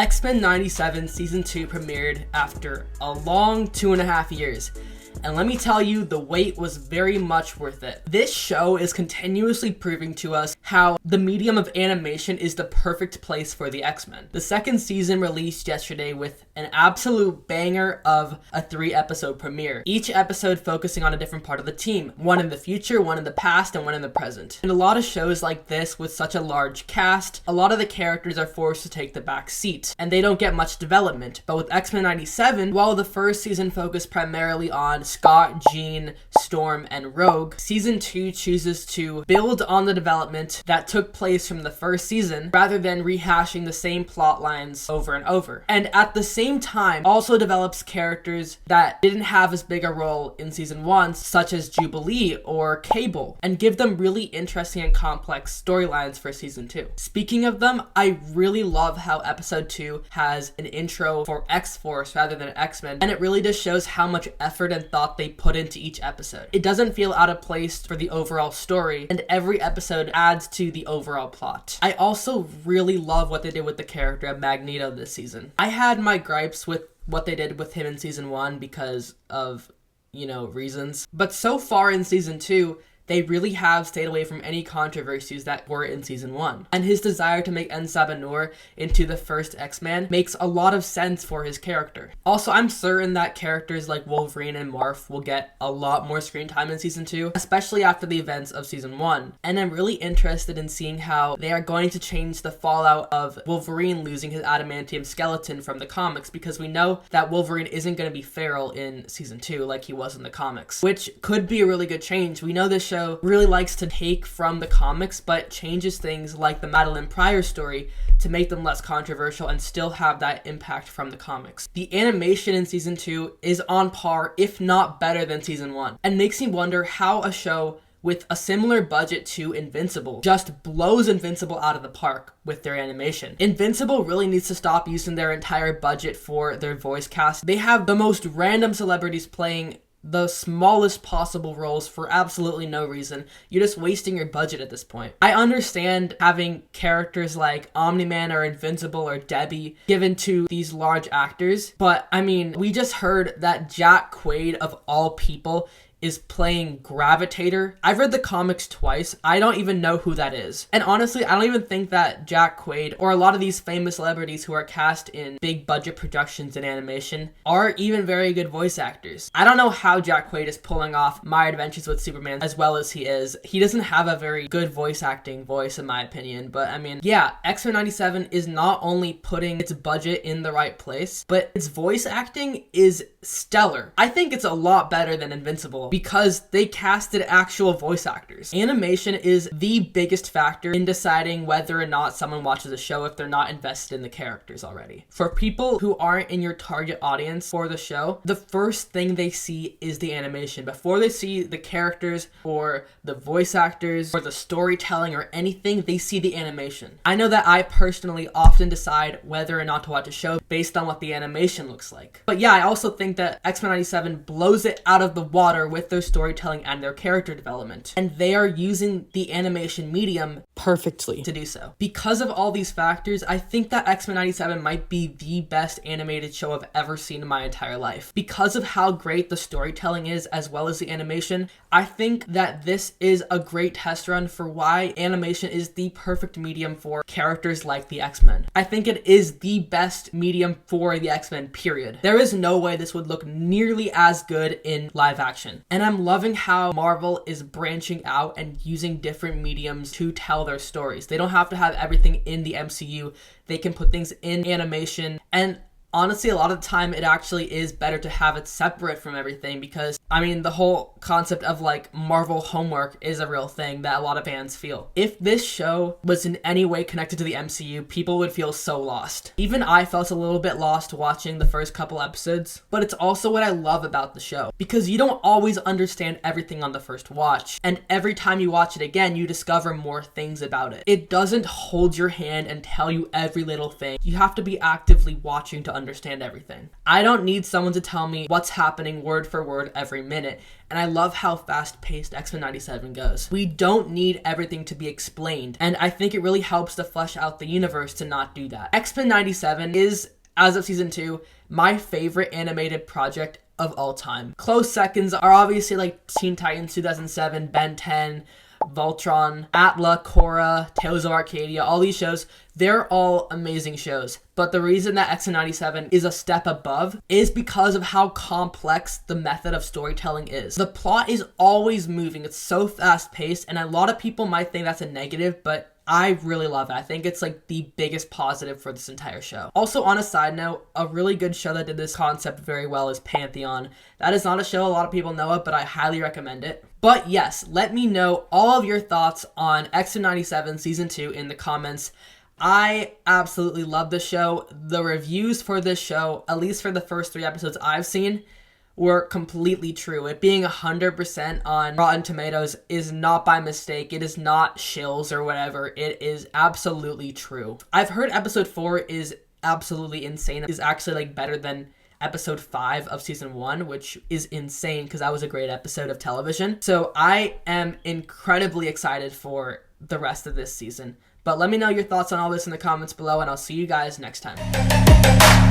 X-Men 97 Season 2 premiered after a long 2.5 years. And let me tell you, the wait was very much worth it. This show is continuously proving to us how the medium of animation is the perfect place for the X-Men. The second season released yesterday with an absolute banger of a 3-episode premiere. Each episode focusing on a different part of the team. One in the future, one in the past, and one in the present. And a lot of shows like this with such a large cast, a lot of the characters are forced to take the back seat, and they don't get much development. But with X-Men 97, while the first season focused primarily on Scott, Jean, Storm, and Rogue, Season 2 chooses to build on the development that took place from the first season, rather than rehashing the same plot lines over and over. And at the same time, also develops characters that didn't have as big a role in Season 1, such as Jubilee or Cable, and give them really interesting and complex storylines for Season 2. Speaking of them, I really love how Episode 2 has an intro for X-Force rather than X-Men, and it really just shows how much effort and thought they put into each episode. It doesn't feel out of place for the overall story, and every episode adds to the overall plot. I also really love what they did with the character of Magneto this season. I had my gripes with what they did with him in Season 1 because of, reasons. But so far in Season 2, they really have stayed away from any controversies that were in Season 1. And his desire to make N'Sabanur into the first X-Man makes a lot of sense for his character. Also, I'm certain that characters like Wolverine and Marv will get a lot more screen time in Season 2, especially after the events of Season 1. And I'm really interested in seeing how they are going to change the fallout of Wolverine losing his adamantium skeleton from the comics, because we know that Wolverine isn't going to be feral in Season 2 like he was in the comics, which could be a really good change. We know this show really likes to take from the comics but changes things like the Madeline Pryor story to make them less controversial and still have that impact from the comics. The animation in Season 2 is on par, if not better than Season 1, and makes me wonder how a show with a similar budget to Invincible just blows Invincible out of the park with their animation. Invincible really needs to stop using their entire budget for their voice cast. They have the most random celebrities playing the smallest possible roles for absolutely no reason. You're just wasting your budget at this point. I understand having characters like Omni-Man or Invincible or Debbie given to these large actors, but we just heard that Jack Quaid, of all people, is playing Gravitator. I've read the comics twice. I don't even know who that is. And honestly, I don't even think that Jack Quaid or a lot of these famous celebrities who are cast in big budget productions in animation are even very good voice actors. I don't know how Jack Quaid is pulling off My Adventures with Superman as well as he is. He doesn't have a very good voice in my opinion, but X-Men 97 is not only putting its budget in the right place, but its voice acting is stellar. I think it's a lot better than Invincible, because they casted actual voice actors. Animation is the biggest factor in deciding whether or not someone watches a show if they're not invested in the characters already. For people who aren't in your target audience for the show, the first thing they see is the animation. Before they see the characters or the voice actors or the storytelling or anything, they see the animation. I know that I personally often decide whether or not to watch a show based on what the animation looks like. But I also think that X-Men 97 blows it out of the water with their storytelling and their character development. And they are using the animation medium perfectly to do so. Because of all these factors, I think that X-Men 97 might be the best animated show I've ever seen in my entire life. Because of how great the storytelling is as well as the animation, I think that this is a great test run for why animation is the perfect medium for characters like the X-Men. I think it is the best medium for the X-Men, period. There is no way this would look nearly as good in live action. And I'm loving how Marvel is branching out and using different mediums to tell their stories. They don't have to have everything in the MCU. They can put things in animation, and honestly, a lot of the time it actually is better to have it separate from everything, because the whole concept of Marvel homework is a real thing that a lot of fans feel. If this show was in any way connected to the MCU, people would feel so lost. Even I felt a little bit lost watching the first couple episodes, but it's also what I love about the show, because you don't always understand everything on the first watch, and every time you watch it again, you discover more things about it. It doesn't hold your hand and tell you every little thing. You have to be actively watching to understand everything. I don't need someone to tell me what's happening word for word every minute, and I love how fast-paced X-Men 97 goes. We don't need everything to be explained, and I think it really helps to flesh out the universe to not do that. X-Men 97 is, as of season 2, my favorite animated project of all time. Close seconds are obviously like Teen Titans 2007, Ben 10, Voltron, Atla, Korra, Tales of Arcadia, all these shows, they're all amazing shows. But the reason that X-Men 97 is a step above is because of how complex the method of storytelling is. The plot is always moving. It's so fast-paced, and a lot of people might think that's a negative, but I really love it. I think it's like the biggest positive for this entire show. Also, on a side note, a really good show that did this concept very well is Pantheon. That is not a show a lot of people know of, but I highly recommend it. But yes, let me know all of your thoughts on X-Men 97 Season 2 in the comments. I absolutely love this show. The reviews for this show, at least for the first 3 episodes I've seen, were completely true. It being 100% on Rotten Tomatoes is not by mistake. It is not shills or whatever. It is absolutely true. I've heard episode 4 is absolutely insane. It's actually like better than episode 5 of season 1, which is insane because that was a great episode of television. So I am incredibly excited for the rest of this season. But let me know your thoughts on all this in the comments below, and I'll see you guys next time.